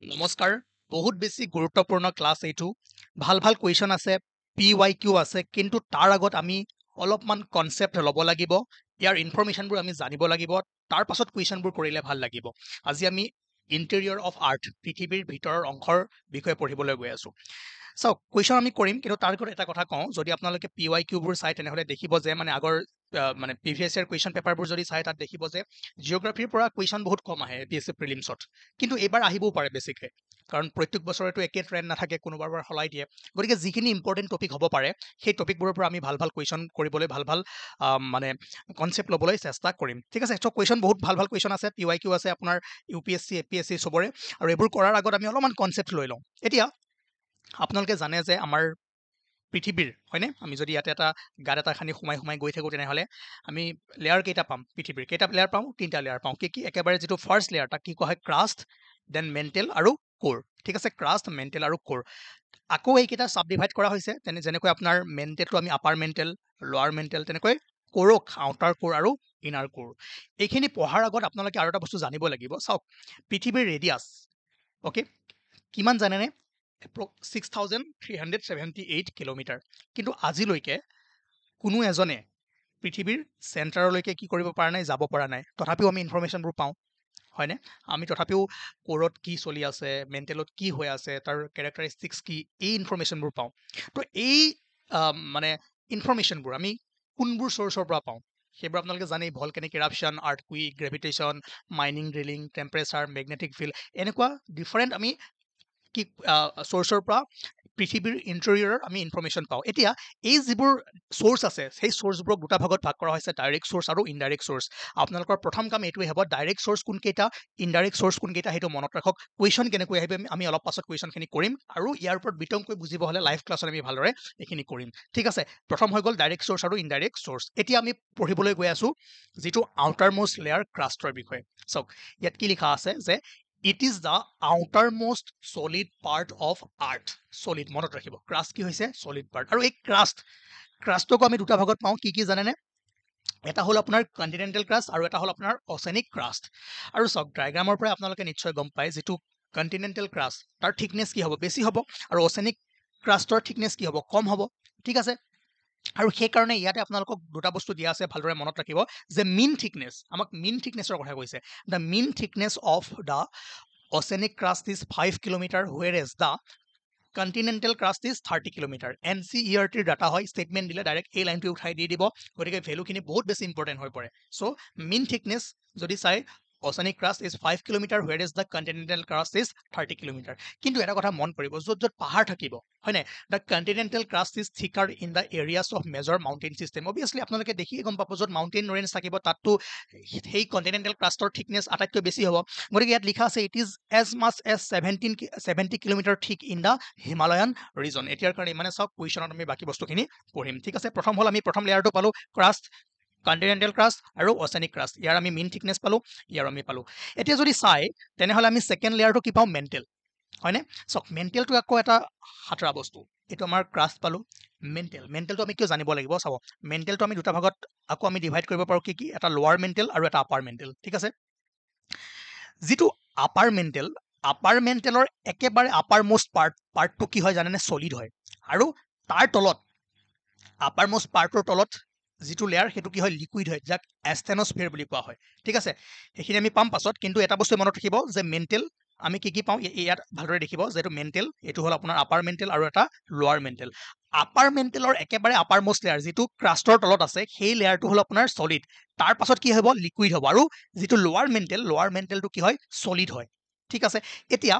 নমস্কাৰ বহুত বেছি গুৰুত্বপূৰ্ণ ক্লাছ এইটো ভাল ভাল কুৱেশ্যন আছে PYQ আছে কিন্তু তাৰ আগত আমি অলপমান কনসেপ্ট ল'ব লাগিব ইয়াৰ ইনফৰমেশনবোৰ আমি জানিব লাগিব তাৰ পাছত কুৱেশ্যনবোৰ কৰিলে ভাল লাগিব আজি আমি ইন্টেৰিয়ৰ অফ আৰ্থ পৃথিৱীৰ ভিতৰৰ অংশৰ বিষয়ে পঢ়িবলৈ গৈ আছো চাওক কুৱেশ্যন আমি কৰিম কিন্তু তাৰ আগত এটা কথা কওঁ যদি আপোনালোকে PYQ বোৰ চাই তেনেহলে দেখিব যে মানে আগৰ মানে প্ৰিভিয়াছ ইয়াৰ কুৱেশ্যন পেপাৰবোৰ যদি চাই তাত দেখিব যে জিঅ'গ্ৰাফিৰ পৰা কুৱেশ্যন বহুত কম আহে APSC প্ৰিলিমছত কিন্তু এইবাৰ আহিবও পাৰে বেছিকৈ কাৰণ প্ৰত্যেক বছৰেতো একে ট্ৰেণ্ড নাথাকে কোনোবাৰ সলাই দিয়ে গতিকে যিখিনি ইম্পৰ্টেণ্ট টপিক হ'ব পাৰে সেই টপিকবোৰৰ পৰা আমি ভাল ভাল কুৱেশ্যন কৰিবলৈ ভাল ভাল মানে কনচেপ্ট ল'বলৈ চেষ্টা কৰিম ঠিক আছে চ' কুৱেশ্যন বহুত ভাল ভাল কুৱেশ্যন আছে PYQ আছে আপোনাৰ UPSC APSC চবৰে আৰু এইবোৰ কৰাৰ আগত আমি অলপমান কনচেপ্ট লৈ লওঁ এতিয়া আপোনালোকে জানে যে আমাৰ পৃথিৱীৰ হয়নে আমি যদি ইয়াতে এটা গাত এটা খানি সোমাই সোমাই গৈ থাকোঁ তেনেহ'লে আমি লেয়াৰ কেইটা পাম পৃথিৱীৰ কেইটা লেয়াৰ পাওঁ তিনিটা লেয়াৰ পাওঁ কি একেবাৰে যিটো ফাৰ্ষ্ট লেয়াৰ তাক কি কোৱা হয় ক্ৰাষ্ট দেন মেণ্টেল আৰু কোৰ ঠিক আছে ক্ৰাষ্ট মেণ্টেল আৰু কোৰ আকৌ এইকেইটা চাব ডিভাইড কৰা হৈছে যেনেকৈ আপোনাৰ মেণ্টেলটো আমি আপাৰ মেণ্টেল লোৱাৰ মেণ্টেল তেনেকৈ কোৰক আউটাৰ কোৰ আৰু ইনাৰ কোৰ এইখিনি পঢ়াৰ আগত আপোনালোকে আৰু এটা বস্তু জানিব লাগিব চাওক পৃথিৱীৰ ৰেডিয়াছ অ'কে কিমান জানেনে 6378 কিলোমিটাৰ কিন্তু আজিলৈকে কোনো এজনে পৃথিৱীৰ চেণ্টাৰলৈকে কি কৰিব পৰা নাই যাব পৰা নাই তথাপিও আমি ইনফৰমেশ্যনবোৰ পাওঁ হয়নে আমি তথাপিও কোৰত কি চলি আছে মেণ্টেলত কি হৈ আছে তাৰ কেৰেক্টাৰিষ্টিক্স কি এই ইনফৰমেশ্যনবোৰ পাওঁ তো এই মানে ইনফৰমেশ্যনবোৰ আমি কোনবোৰ চ'ৰ্চৰ পৰা পাওঁ সেইবোৰ আপোনালোকে জানেই volcanic eruption earthquake gravitation mining drilling temperature magnetic field এনেকুৱা ডিফাৰেণ্ট আমি কি চ'ৰ্চৰ পৰা পৃথিৱীৰ ইণ্টেৰিয়ৰৰ আমি ইনফৰমেশ্যন পাওঁ এতিয়া এই যিবোৰ চ'ৰ্চ আছে সেই চ'ৰ্চবোৰক দুটা ভাগত ভাগ কৰা হৈছে ডাইৰেক্ট চ'ৰ্চ আৰু ইনডাইৰেক্ট চ'ৰ্চ আপোনালোকৰ প্ৰথম কাম এইটোৱে হ'ব ডাইৰেক্ট চ'ৰ্চ কোনকেইটা ইনডাইৰেক্ট চ'ৰ্চ কোনকেইটা সেইটো মনত ৰাখক কুৱেশ্যন কেনেকৈ আহিব আমি অলপ পাছত কুৱেশ্যনখিনি কৰিম আৰু ইয়াৰ ওপৰত বিতংকৈ বুজিব হ'লে লাইভ ক্লাছত আমি ভালদৰে এইখিনি কৰিম ঠিক আছে প্ৰথম হৈ গ'ল ডাইৰেক্ট চ'ৰ্চ আৰু ইনডাইৰেক্ট চ'ৰ্চ এতিয়া আমি পঢ়িবলৈ গৈ আছোঁ যিটো আউটাৰ মোষ্ট লেয়াৰ ক্ৰাষ্টৰ বিষয়ে চাওক ইয়াত কি লিখা আছে যে It is the outermost solid part of earth. Solid মনত ৰাখিব ক্ৰাষ্ট কি হৈছে solid part আৰু এই ক্ৰাষ্টক আমি দুটা ভাগত পাওঁ কি জানেনে এটা হ'ল আপোনাৰ কণ্টিনেণ্টেল ক্ৰাষ্ট আৰু এটা হ'ল আপোনাৰ অচেনিক ক্ৰাষ্ট আৰু চাওক ডায়াগ্ৰামৰ পৰা আপোনালোকে নিশ্চয় গম পায় যিটো কণ্টিনেণ্টেল ক্ৰাষ্ট তাৰ থিকনেছ কি হ'ব বেছি হ'ব আৰু অচেনিক ক্ৰাষ্টৰ থিকনেছ কি হ'ব কম হ'ব ঠিক আছে আৰু সেইকাৰণে ইয়াতে আপোনালোকক দুটা বস্তু দিয়া আছে ভালদৰে মনত ৰাখিব যে মিন থিকনেছ আমাক মিন থিকনেছৰ কথা কৈছে the mean thickness of the oceanic crust is 5 kilometre whereas the continental crust is 30 kilometre NCERTৰ ডাটা হয় ষ্টেটমেণ্ট দিলে ডাইৰেক্ট এই লাইনটো উঠাই দি দিব গতিকে ভেলুখিনি বহুত বেছি ইম্পৰ্টেণ্ট হৈ পৰে চ' মিন থিকনেছ যদি চাই oceanic crust is 5 kilometre whereas the continental crust is 30 kilometre কিন্তু এটা কথা মন কৰিব য'ত পাহাৰ থাকিব হয়নে the continental crust is thicker in the areas of major mountain system obviously আপোনালোকে দেখিয়ে গম পাব য'ত মাউণ্টেইন ৰেঞ্জ থাকিব তাততো সেই কণ্টিনেণ্টেল ক্ৰাষ্টৰ থিকনেছ আটাইতকৈ বেছি হ'ব গতিকে ইয়াত লিখা আছে it is as much as 70 kilometre thick in the Himalayan region এতিয়াৰ কাৰণে মানে চাওক কুৱেশ্যনত আমি বাকী বস্তুখিনি পঢ়িম ঠিক আছে প্ৰথম হ'ল আমি প্ৰথম লেয়াৰটো পালোঁ ক্ৰাষ্ট কণ্টিনেণ্টেল ক্ৰাষ্ট আৰু অচেনিক ক্ৰাষ্ট ইয়াৰ আমি মিন থিকনেছ পালোঁ ইয়াৰ আমি পালোঁ এতিয়া যদি চাই তেনেহ'লে আমি ছেকেণ্ড লেয়াৰটো কি পাওঁ মেণ্টেল হয়নে চাওক মেণ্টেলটো আকৌ এটা সাঁতৰা বস্তু এইটো আমাৰ ক্ৰাষ্ট পালোঁ মেণ্টেলটো আমি কিয় জানিব লাগিব চাব মেণ্টেলটো আমি দুটা ভাগত আকৌ আমি ডিভাইড কৰিব পাৰোঁ কি এটা লোৱাৰ মেণ্টেল আৰু এটা আপাৰ মেণ্টেল ঠিক আছে যিটো আপাৰ মেণ্টেলৰ একেবাৰে আপাৰ মোষ্ট পাৰ্টটো কি হয় জানেনে চলিড হয় আৰু তাৰ তলত আপাৰ মোষ্ট পাৰ্টৰ তলত যিটো লেয়াৰ সেইটো কি হয় লিকুইড হয় যাক এষ্টেনস্ফিয়াৰ বুলি কোৱা হয় ঠিক আছে সেইখিনি আমি পাম পাছত কিন্তু এটা বস্তু মনত ৰাখিব যে মেণ্টেল আমি কি পাওঁ ইয়াত ভালদৰে দেখিব যে এইটো মেণ্টেল এইটো হ'ল আপোনাৰ আপাৰ মেণ্টেল আৰু এটা লোৱাৰ মেণ্টেল আপাৰ মেণ্টেলৰ একেবাৰে আপাৰ মোষ্ট লেয়াৰ যিটো ক্ৰাষ্টৰ তলত আছে সেই লেয়াৰটো হ'ল আপোনাৰ চলিড তাৰ পাছত কি হ'ব লিকুইড হ'ব আৰু যিটো লোৱাৰ মেণ্টেলটো কি হয় চলিড হয় ঠিক আছে এতিয়া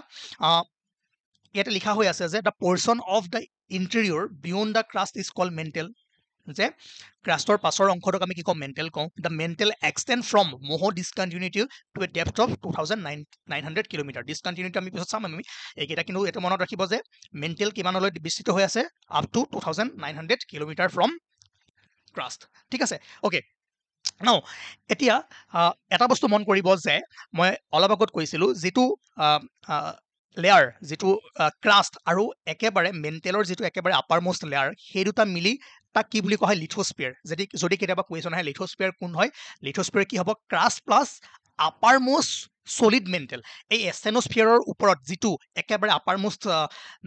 ইয়াতে লিখা হৈ আছে যে the portion of the interior beyond the crust is called mantle যে ক্ৰাষ্টৰ পাছৰ অংশটোক আমি কি কওঁ মেণ্টেল কওঁ the mental extend from Moho discontinuity to a depth of 2900 kilometre discontinuity আমি পিছত চাম আমি এইকেইটা কিন্তু এইটো মনত ৰাখিব যে মেণ্টেল কিমানলৈ বিস্তৃত হৈ আছে up to 2900 kilometre from crust ঠিক আছে অ'কে নাও এতিয়া এটা বস্তু মন কৰিব যে মই অলপ আগত কৈছিলোঁ যিটো লেয়াৰ যিটো ক্ৰাষ্ট আৰু একেবাৰে মেণ্টেলৰ যিটো একেবাৰে আপাৰ মোষ্ট লেয়াৰ সেই দুটা মিলি তাক কি বুলি কোৱা হয় লিথোস্ফিয়াৰ যদি কেতিয়াবা কুৱেশ্যন আহে লিথোস্ফিয়াৰ কোন হয় লিথোস্ফিয়াৰ কি হ'ব crust plus upper most solid mental, এই এষ্টেনোস্ফিয়াৰৰ ওপৰত যিটো একেবাৰে আপাৰ মোষ্ট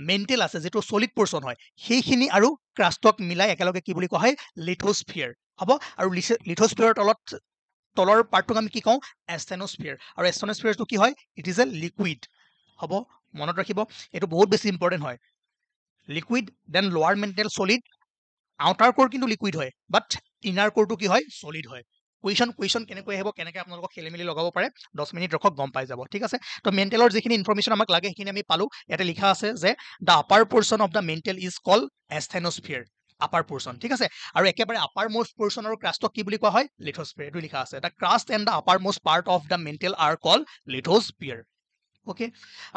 মেণ্টেল আছে, যিটো সলিড পৰ্চন হয়, সেইখিনি আৰু ক্ৰাষ্টক মিলাই একেলগে কি বুলি কোৱা হয়, লিথোস্ফিয়াৰ হ'ব। আৰু লিথোস্ফিয়াৰৰ তলৰ পাৰ্টটোক আমি কি কওঁ, এষ্টেনোস্ফিয়াৰ। আৰু এষ্টেনোস্ফিয়াৰটো কি হয়, ইট ইজ এ লিকুইড হ'ব, মনত ৰাখিব, এইটো বহুত বেছি ইম্পৰ্টেণ্ট হয়। Liquid, then lower mental solid, outer কোৰ কিন্তু লিকুইড হয়, বাট ইনাৰ কোৰটো কি হয়, সলিড হয়। কুৱেশ্যন কেনেকৈ আহিব, কেনেকৈ আপোনালোকক খেলি মেলি লগাব পাৰে, 10 মিনিট ৰখক, গম পাই যাব, ঠিক আছে। তো মেণ্টেলৰ যিখিনি ইনফৰমেশ্যন আমাক লাগে সেইখিনি আমি পালোঁ। ইয়াতে লিখা আছে যে the upper portion of the mantle is called asthenosphere, upper portion, ঠিক আছে। আৰু একেবাৰে আপাৰ মোষ্ট পোৰ্চন আৰু ক্ৰাষ্টক কি বুলি কোৱা হয়, লিথোস্ফিয়াৰ, এইটো লিখা আছে। The crust and the uppermost part of the mantle are called lithosphere. Okay,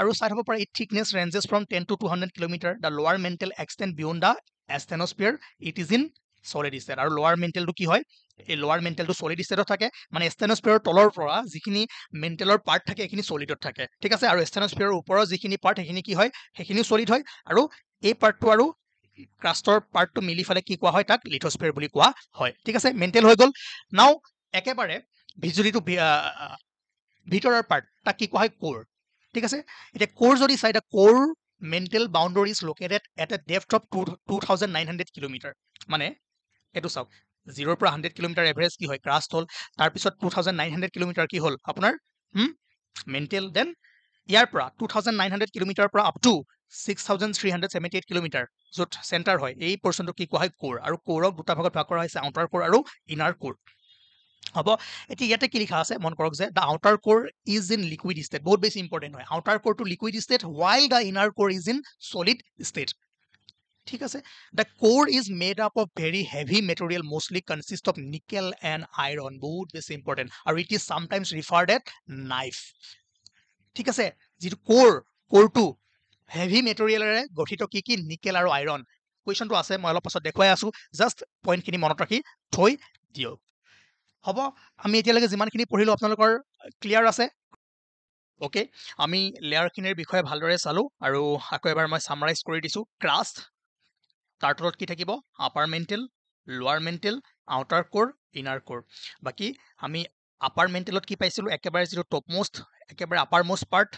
আৰু চাই থ'ব পাৰে, it thickness ranges from 10 to 200 kilometre. The lower mantle extend beyond the asthenosphere, it is in solid state. আৰু lower মেণ্টেলটো কি হয়, এই লোৱাৰ মেণ্টেলটো solid ষ্টেটত থাকে, মানে এষ্টেনোস্ফিয়াৰৰ তলৰ পৰা যিখিনি মেণ্টেলৰ পাৰ্ট থাকে সেইখিনি সলিডত থাকে, ঠিক আছে। আৰু এষ্টেনোস্ফিয়াৰৰ ওপৰৰ যিখিনি পাৰ্ট সেইখিনি কি হয়, সেইখিনিও সলিড হয়। আৰু এই পাৰ্টটো আৰু ক্ৰাষ্টৰ পাৰ্টটো মিলি ফালে কি কোৱা হয়, তাক লিথোস্ফিয়াৰ বুলি কোৱা হয়, ঠিক আছে। মেণ্টেল হৈ গ'ল। নাও একেবাৰে যিটো ভিতৰৰ পাৰ্ট, তাক কি কোৱা হয়, কোৰ, ঠিক আছে। এতিয়া কোৰ যদি চাই, দ্য কোৰ mental boundary is located at A depth of 2900 kilometre. মানে এইটো চাওক, 0 পৰা 100 কিলোমিটাৰ এভাৰেজ কি হয়, ক্ৰাষ্ট হ'ল, তাৰপিছত 2900 কিলোমিটাৰ কি হ'ল আপোনাৰ মেণ্টেল, দেন ইয়াৰ পৰা 2900 কিলোমিটাৰ পৰা আপ টু 6378 কিলোমিটাৰ য'ত চেণ্টাৰ হয়, এই পৰ্চনটো কি কোৱা হয়, কোৰ। আৰু কোৰক দুটা ভাগত ভাগ কৰা হৈছে, আউটাৰ কোৰ আৰু ইনাৰ কোৰ হ'ব। এতিয়া ইয়াতে কি লিখা আছে, মন কৰক যে the outer core is in liquid state, বহুত বেছি ইম্পৰ্টেণ্ট হয়। আউটাৰ কোৰটো liquid state, while the inner core is in solid state, ঠিক আছে। The core is made up of very heavy material, mostly consist of nickel and iron, বহুত বেছি important. আৰু it is sometimes referred at NIFE, ঠিক আছে। যিটো কোৰটো heavy মেটেৰিয়েলেৰে গঠিত, কি নিকেল আৰু আইৰণ। কুৱেশ্যনটো আছে, মই অলপ পাছত দেখুৱাই আছো, জাষ্ট পইণ্টখিনি মনত ৰাখি থৈ দিয়ক হ'ব। আমি এতিয়ালৈকে যিমানখিনি পঢ়িলোঁ আপোনালোকৰ ক্লিয়াৰ আছে, অ'কে। আমি লেয়াৰখিনিৰ বিষয়ে ভালদৰে চালোঁ, আৰু আকৌ এবাৰ মই ছামাৰাইজ কৰি দিছোঁ। ক্ৰাষ্ট, তাৰ তলত কি থাকিব, আপাৰ মেণ্টেল, লোৱাৰ মেণ্টেল, আউটাৰ কোৰ, ইনাৰ কোৰ। বাকী আমি আপাৰ মেণ্টেলত কি পাইছিলোঁ, একেবাৰে যিটো টপমোষ্ট, একেবাৰে আপাৰ মোষ্ট পাৰ্ট,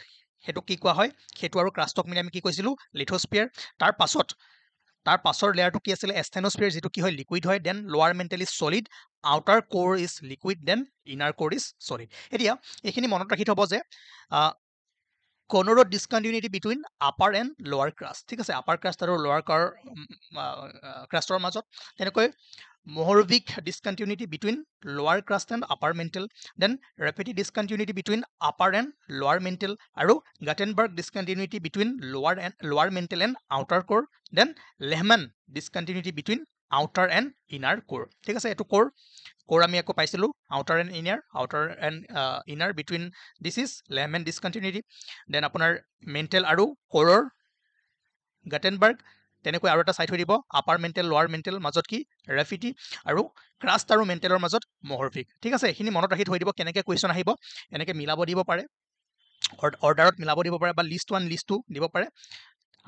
সেইটো কি কোৱা হয়, সেইটো আৰু ক্ৰাষ্টক মিলি আমি কি কৈছিলোঁ, লিথোস্ফিয়াৰ। তাৰ পাছৰ লেয়াৰটো কি আছিলে, এষ্টেনোস্ফিয়াৰ, যিটো কি হয়, লিকুইড হয়। Then lower mantle is solid, outer core is liquid, then inner core is solid. এতিয়া এইখিনি মনত ৰাখি থ'ব যে Conrad discontinuity between upper and lower crust, ঠিক আছে। আপাৰ ক্ৰাষ্ট আৰু লোৱাৰ ক্ৰাষ্টৰ মাজত, তেনেকৈ Mohorovicic discontinuity between lower crust and upper mantle, then repetitive discontinuity between upper and lower mantle, আৰু Gutenberg discontinuity between lower mantle and outer core, then Lehmann discontinuity between outer and inner কোৰ, ঠিক আছে। এইটো core আমি আকৌ পাইছিলোঁ, outer and inner between, this is Lehmann discontinuity. Then আপোনাৰ mantle আৰু কোৰৰ গাটেনবাৰ্গ, তেনেকৈ আৰু এটা চাই থৈ দিব, আপাৰ মেণ্টেল, লোৱাৰ মেণ্টেল মাজত কি, ৰেফিটি, আৰু ক্ৰাষ্ট আৰু মেণ্টেলৰ মাজত মহৰভিক, ঠিক আছে। এইখিনি মনত ৰাখি থৈ দিব, কেনেকৈ কুৱেশ্যন আহিব, এনেকৈ মিলাব দিব পাৰে, অৰ্ডাৰত মিলাব দিব পাৰে, বা লিষ্ট 1 লিষ্ট 2 দিব পাৰে।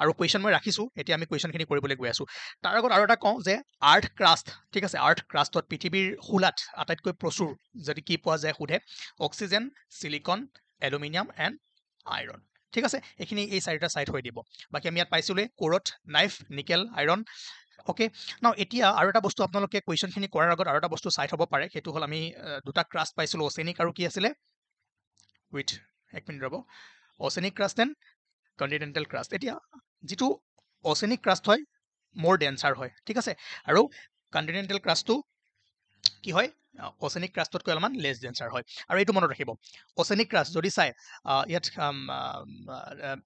আৰু কুৱেশ্যন মই ৰাখিছোঁ, এতিয়া আমি কুৱেশ্যনখিনি কৰিবলৈ গৈ আছোঁ। তাৰ আগত আৰু এটা কওঁ যে আৰ্থ ক্ৰাষ্ট, ঠিক আছে। আৰ্থ ক্ৰাষ্টত পৃথিৱীৰ শোলাত আটাইতকৈ প্ৰচুৰ যদি কি পোৱা যায় সোধে, oxygen, silicon, aluminium and iron, ঠিক আছে। এইখিনি এই চাৰিটা চাইড হৈ দিব। বাকী আমি ইয়াত পাইছিলোঁ কোৰত নাইফ, নিকেল, আইৰণ, অ'কে। নাও এতিয়া আৰু এটা বস্তু আপোনালোকে কুৱেশ্যনখিনি কৰাৰ আগত আৰু এটা বস্তু চাই থ'ব পাৰে, সেইটো হ'ল আমি দুটা ক্ৰাষ্ট পাইছিলোঁ, অচেনিক আৰু কি আছিলে, এক মিনিট ৰ'ব, oceanic crust and continental crust. এতিয়া যিটো অচেনিক ক্ৰাষ্ট হয়, মোৰ ডেঞ্চাৰ হয়, ঠিক আছে। আৰু কণ্টিনেণ্টেল ক্ৰাষ্টটো কি হয়, অচেনিক ক্ৰাষ্টতকৈ অলপমান লেছ ডেঞ্চাৰ হয়। আৰু এইটো মনত ৰাখিব, অচেনিক ক্ৰাষ্ট যদি চাই, ইয়াত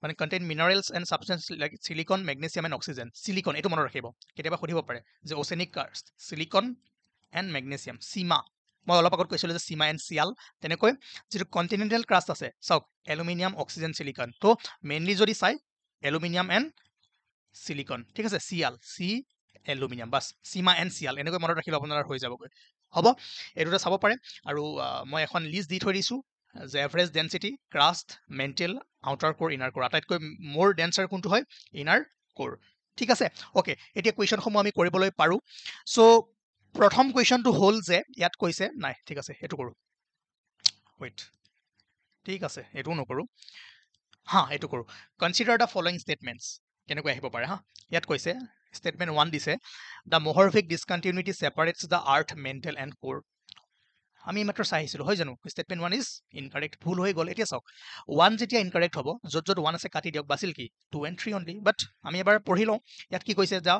মানে contain minerals and substance like silicon, magnesium and oxygen. Silicon, এইটো মনত ৰাখিব, কেতিয়াবা সুধিব পাৰে যে oceanic crust, silicon and magnesium, sima, মই অলপ আগত কৈছিলোঁ যে চিমা এণ্ড চিয়াল। তেনেকৈ যিটো কণ্টিনেণ্টেল ক্ৰাষ্ট আছে, চাওক, এলুমিনিয়াম, অক্সিজেন, চিলিকন। তো মেইনলি যদি চাই, এলুমিনিয়াম এণ্ড চিলিকন, ঠিক আছে, এলুমিনিয়াম, বাছ, চিমা এণ্ড চিয়াল, এনেকৈ মনত ৰাখিলে আপোনাৰ হৈ যাবগৈ, হ'ব। এই দুটা চাব পাৰে। আৰু মই এখন লিষ্ট দি থৈ দিছোঁ যে average density, crust, mental, outer কোৰ, ইনাৰ কোৰ, আটাইতকৈ মোৰ ডেঞ্চাৰ কোনটো হয়, ইনাৰ কোৰ, ঠিক আছে। অ'কে, এতিয়া কুৱেশ্যনসমূহ আমি কৰিবলৈ পাৰোঁ। চ' প্ৰথম কুৱেশ্যনটো হ'ল যে ইয়াত কৈছে, নাই ঠিক আছে, এইটো কৰোঁ, ৱেইট, ঠিক আছে, এইটোও নকৰোঁ। হা, এইটো কৰোঁ। Consider the following statements. কেনেকৈ আহিব পাৰে হা, ইয়াত কৈছে ষ্টেটমেণ্ট 1 দিছে, the Mohorovicic discontinuity separates the earth mantle and core. আমি মাত্ৰ চাই আহিছিলোঁ হয় জানো, ষ্টেটমেণ্ট 1 ইজ ইনকাৰেক্ট, ভুল হৈ গ'ল। এতিয়া চাওক 1 যেতিয়া ইনকাৰেক্ট হ'ব, য'ত য'ত 1 আছে কাটি দিয়ক, বাছিল কি 2 and 3 অনলি। বাট আমি এবাৰ পঢ়ি লওঁ, ইয়াত কি কৈছে, the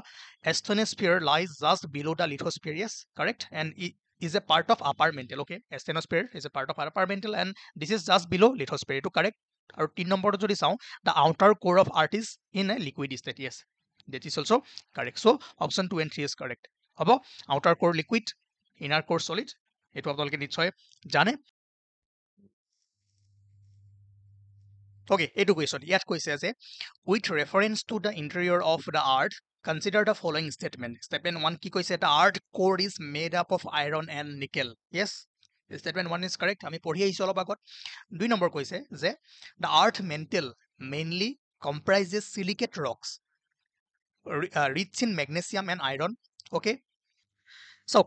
asthenosphere lies just below the lithosphere, yes correct, and is a part of upper mantle, okay, asthenosphere is a part of upper mantle and this is just below lithosphere, etu correct. Aru 3 number jodi saw, the outer core of earth is in a liquid state, yes, that is also correct. So option 2 and 3 is correct. hobo outer core liquid, inner core solid, etu apnaloke nichoy jane. Okay, etu question yat koise je, with reference to the interior of the earth, consider the following statement. Statement 1 ki koise, the earth core is made up of iron and nickel, yes, statement 1 is correct. আমি পঢ়ি আহিছো অলপ আগত। 2 number কৈছে যে the earth mantle mainly comprises silicate rocks rich in magnesium and iron, okay. So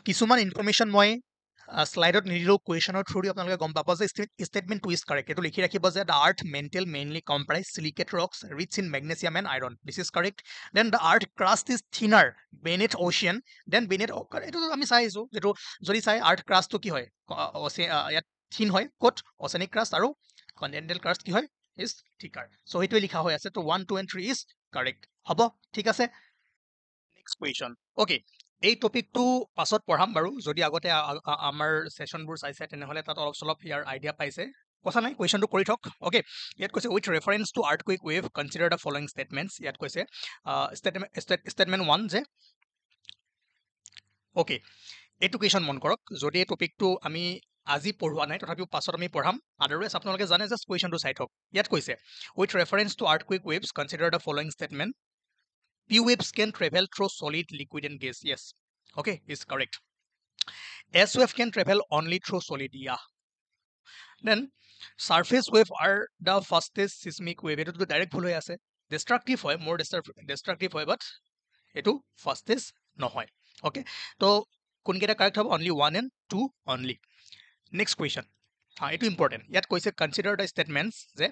কিছুমান information মই স্লাইডত নিদিলেও কুৱেশ্যনৰ থ্ৰুদি আপোনালোকে গম পাব যে ষ্টেটমেণ্ট 2 ইজ কাৰেক্ট। এইটো লিখি ৰাখিব যে the earth mantle mainly comprise silicate rocks rich in magnesium and iron, this is correct. Then the earth crust is thinner beneath ocean, then beneath, এইটো আমি চাই আহিছোঁ, যিটো যদি চাই আৰ্থ ক্ৰাষ্টটো কি হয়, ইয়াত থিন হয়, ক'ত অচেনিক ক্ৰাষ্ট, আৰু কণ্টিনেণ্টেল ক্ৰাষ্ট কি হয়, ইজ থিকাৰ। চ' সেইটোৱে লিখা হৈ আছে। ত' 1, 2 and 3 ইজ কাৰেক্ট হ'ব, ঠিক আছে। Next question, okay. এই টপিকটো পাছত পঢ়াম বাৰু, যদি আগতে আমাৰ ছেশ্যনবোৰ চাইছে তেনেহ'লে তাত অলপ চলপ ইয়াৰ আইডিয়া পাইছে, কথা নাই, কুৱেশ্যনটো কৰি থওক। অ'কে, ইয়াত কৈছে with reference to earthquake wave consider the following statements. ইয়াত কৈছে ষ্টেটমেণ্ট 1 যে, অ'কে, এইটো কুৱেশ্যন মন কৰক, যদি এই টপিকটো আমি আজি পঢ়োৱা নাই তথাপিও পাছত আমি পঢ়াম, আদাৰৱাইজ আপোনালোকে জানে, জাষ্ট কুৱেশ্যনটো চাই থওক। ইয়াত কৈছে with reference to earthquake waves consider the following statement, P waves can travel through solid, liquid and gas. Yes. Okay, is correct. S wave can travel only through solid. Yeah. Then surface wave are the fastest seismic wave. It is direct ভুল হৈ আছে। Destructive হয়, more destructive হয়, but এটো fastest নহয়। Okay. তো কোনকেইটা correct হ'ব? Only 1 and 2 only. Next question. এটো important. ইয়াত কৈছে consider the statements যে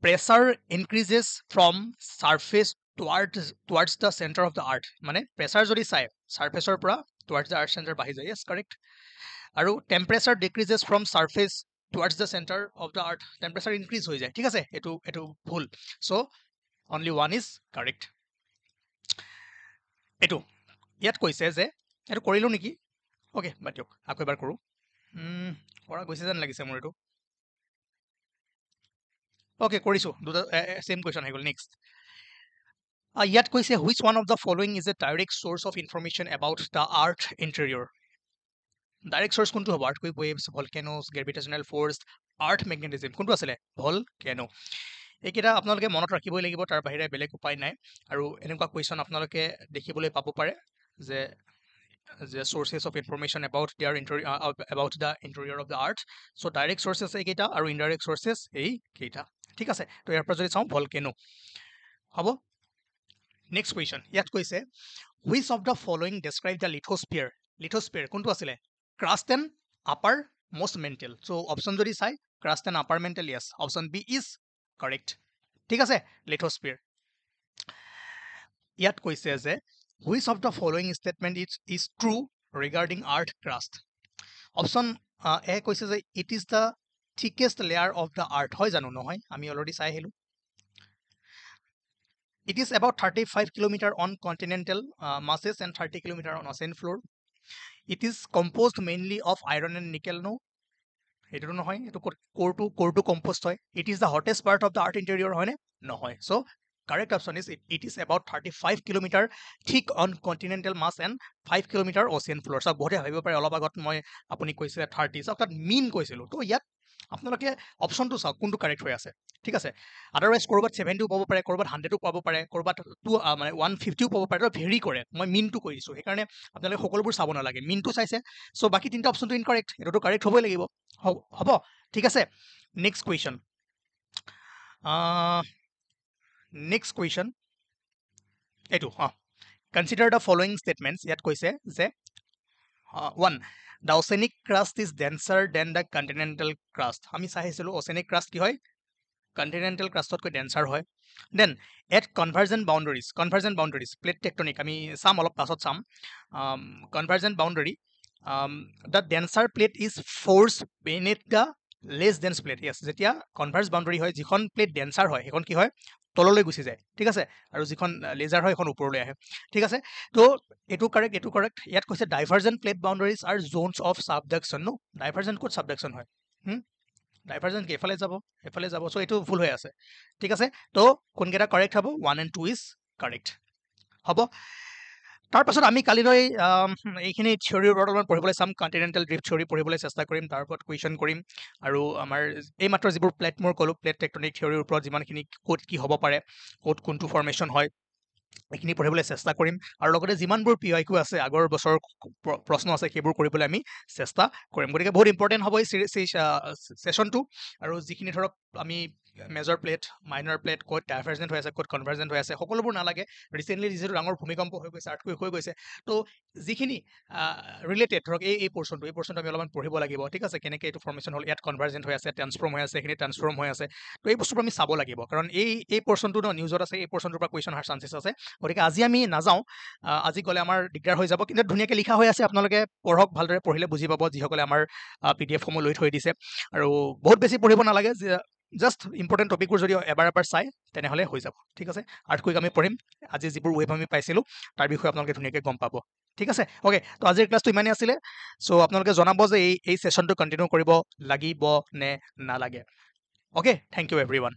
pressure increases from surface towards the center of the earth, মানে প্ৰেছাৰ যদি চাই সাৰফেসৰ পৰা towards the earth center বাঢ়ি যায়, yes correct, আৰু temperature decreases from surface towards the center of the earth, temperature increase হৈ যায়, ঠিক আছে, এটো ভুল, so only 1 is correct. এটো ইয়াত কৈছে যে, এটো কৰিলো নেকি, ওকে বাদ দিয়ক, আকৌ এবাৰ কৰো, কৰা গৈছে যেন লাগিছে মোৰ এটো, ওকে কৰিছো, দুটা সেম কোৱেশ্চন হৈ গ'ল। নেক্সট ইয়াত কৈছে which one of the following is a direct source of information about the earth interior. Direct source কোনটো হ'ব? আৰ্থকুইক ৱেভছ, ভলকেনোজ, গ্ৰেভিটেশ্যনেল ফ'ৰ্চ, আৰ্থ মেগনেটিজম, কোনটো আছিলে? ভলকেনো। এইকেইটা আপোনালোকে মনত ৰাখিবই লাগিব, তাৰ বাহিৰে বেলেগ উপায় নাই। আৰু এনেকুৱা কুৱেশ্যন আপোনালোকে দেখিবলৈ পাব পাৰে যে sources of information about their about the interior of the earth. So direct sources এইকেইটা আৰু indirect sources এইকেইটা, ঠিক আছে। তো ইয়াৰ পৰা যদি চাওঁ ভলকেনো হ'ব। নেক্সট কুৱেশ্যন, ইয়াত কৈছে which of the following describe the lithosphere. Lithosphere কোনটো আছিলে? Crust and upper most mantle. So' option যদি চাই crust and upper mantle, yes, option B is correct, ঠিক আছে, লিথোস্ফিয়াৰ। ইয়াত কৈছে যে which of the following statement is true regarding earth crust. Option A কৈছে যে it is the thickest layer of the earth, হয় জানো? নহয়, আমি অলৰেডি চাই আহিলো। It is about 35 kilometer on continental masses and 30 kilometer on ocean floor. It is composed mainly of iron and nickel. No, এটো নহয়, এটো কোৰটো কম্পোস্ট হয়। It is the hottest part of the earth interior, হয় নে? নহয়। So correct option is it is about 35 kilometer thick on continental mass and 5 kilometer ocean floor. So বহুতে ভাবিব পাৰে অলপ আগত মই আপুনি কৈছে 30, so তাত মিন কৈছিলো, তো ইয়াত আপোনালোকে অপশ্যনটো চাওক কোনটো কাৰেক্ট হৈ আছে, ঠিক আছে। আদাৰৱাইজ ক'ৰবাত 70ও পাব পাৰে, ক'ৰবাত 100ও পাব পাৰে, ক'ৰবাত 150ও পাব পাৰে, তো ভেৰি কৰে। মই মিনটো কৈ দিছোঁ, সেইকাৰণে আপোনালোকে সকলোবোৰ চাব নালাগে, মিনটো চাইছে। চ' বাকী তিনিটা অপশ্যনটো ইনকাৰেক্ট, এইটোতো কাৰেক্ট হ'বই লাগিব, হ'ব, ঠিক আছে। নেক্সট কুৱেশ্যন, এইটো কনচিডাৰ দ্য ফলোয়িং ষ্টেটমেণ্টছ। ইয়াত কৈছে যে 1. The oceanic crust is denser than the continental crust. আমি চাইছিলো oceanic crust কি হয় continental crustতকৈ denser হয়. Then at convergent boundaries plate tectonic আমি চাম অলপ পাছত চাম. Convergent boundary, the denser plate is forced beneath the less dense plate. Yes, যেতিয়া convergent boundary হয় যিখন plate denser হয় সেইখন কি হয় তললৈ গুচি যায়, ঠিক আছে, আৰু যিখন লেজাৰ হয় এখন ওপৰলৈ আহে, ঠিক আছে। তো এইটো কাৰেক্ট ইয়াত কৈছে divergent plate boundaries are zones of subduction. No, divergent ক'ত সাবডাকশন হয়? ডাইভাৰ্জেন্ট এফালে যাব, চ' এইটো ভুল হৈ আছে, ঠিক আছে। তো কোনকেইটা কাৰেক্ট হ'ব? 1 and 2 ইজ কাৰেক্ট হ'ব। তাৰপাছত আমি কালিলৈ এইখিনি থিয়ৰীৰ ওপৰত অলপমান পঢ়িবলৈ চাম, কণ্টিনেণ্টেল ড্ৰিফ্ট থিয়ৰী পঢ়িবলৈ চেষ্টা কৰিম, তাৰ ওপৰত কুৱেশ্যন কৰিম, আৰু আমাৰ এইমাত্ৰ যিবোৰ প্লেট মোৰ ক'লোঁ প্লেট টেকটনিক থিয়ৰীৰ ওপৰত যিমানখিনি ক'ত কি হ'ব পাৰে, ক'ত কোনটো ফৰ্মেশ্যন হয়, এইখিনি পঢ়িবলৈ চেষ্টা কৰিম, আৰু লগতে যিমানবোৰ PYQ আছে আগৰ বছৰৰ প্ৰশ্ন আছে সেইবোৰ কৰিবলৈ আমি চেষ্টা কৰিম। গতিকে বহুত ইম্পৰ্টেণ্ট হ'ব এই ছেশ্যনটো, আৰু যিখিনি ধৰক আমি মেজৰ প্লেট মাইনৰ প্লেট ক'ত ডাইভাৰ্জেন্ট হৈ আছে ক'ত কনভাৰ্জেন্ট হৈ আছে সকলোবোৰ নালাগে। ৰিচেণ্টলি যিহেতু ডাঙৰ ভূমিকম্প হৈ গৈছে, আৰ্থকুৱেক হৈ গৈছে, তো যিখিনি ৰিলেটেড ধৰক এই পৰ্চনটো আমি অলপমান পঢ়িব লাগিব, ঠিক আছে, কেনেকৈ এইটো ফৰ্মেশ্যন হ'ল, ইয়াত কনভাৰ্জেন্ট হৈ আছে, ট্ৰান্সফৰ্ম হৈ আছে, এইখিনি ট্ৰান্সফৰ্ম হৈ আছে, তো এই বস্তুবোৰ আমি চাব লাগিব, কাৰণ এই পৰ্চনটো নিউজত আছে, এই পৰ্চনটোৰ পৰা কুৱেশ্যন অহাৰ চান্সেছ আছে। গতিকে আজি আমি নাযাওঁ, আজি গ'লে আমাৰ দিগদাৰ হৈ যাব, কিন্তু ধুনীয়াকৈ লিখা হৈ আছে, আপোনালোকে পঢ়ক, ভালদৰে পঢ়িলে বুজি পাব, যিসকলে আমাৰ PDF সমূহ লৈ থৈ দিছে, আৰু বহুত বেছি পঢ়িব নালাগে, জাষ্ট ইম্পৰ্টেণ্ট টপিকবোৰ যদি এবাৰ চাই তেনেহ'লে হৈ যাব, ঠিক আছে। আৰ্থকুৱেক আমি পঢ়িম, আজি যিবোৰ ৱেভ আমি পাইছিলোঁ তাৰ বিষয়ে আপোনালোকে ধুনীয়াকৈ গম পাব, ঠিক আছে। অ'কে, তো আজিৰ ক্লাছটো ইমানেই আছিলে, চ' আপোনালোকে জনাব যে এই ছেশ্যনটো কণ্টিনিউ কৰিব লাগিব নে নালাগে। Okay, thank you everyone.